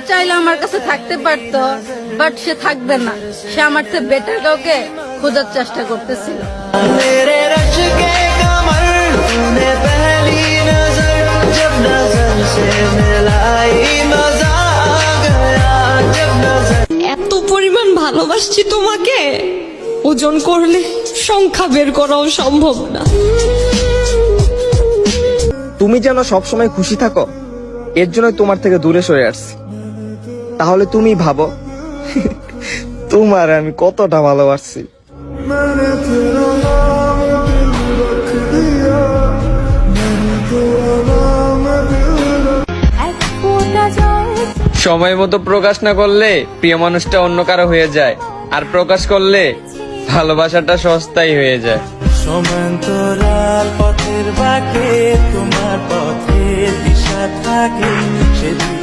চাইলে আমার কাছে থাকতে পারতো, বাট সে থাকবে না। সে আমার থেকে বেটার কাউকে খোঁজার চেষ্টা করতেছিল। এত পরিমাণ ভালোবাসছি তোমাকে, ওজন করলে সংখ্যা বের করাও সম্ভব না। তুমি যেন সবসময় খুশি থাকো, এর জন্য তোমার থেকে দূরে সরে আসছি। তাহলে তুমি ভাবো তোমার আমি কতটা ভালোবাসছি। সময় মতো প্রকাশ না করলে প্রিয় মানুষটা অন্য কারো হয়ে যায়, আর প্রকাশ করলে ভালোবাসাটা সস্তাই হয়ে যায়। সমান্তরাল পথের বাঁকে তোমার পথে দিশা থাকে, সেদিন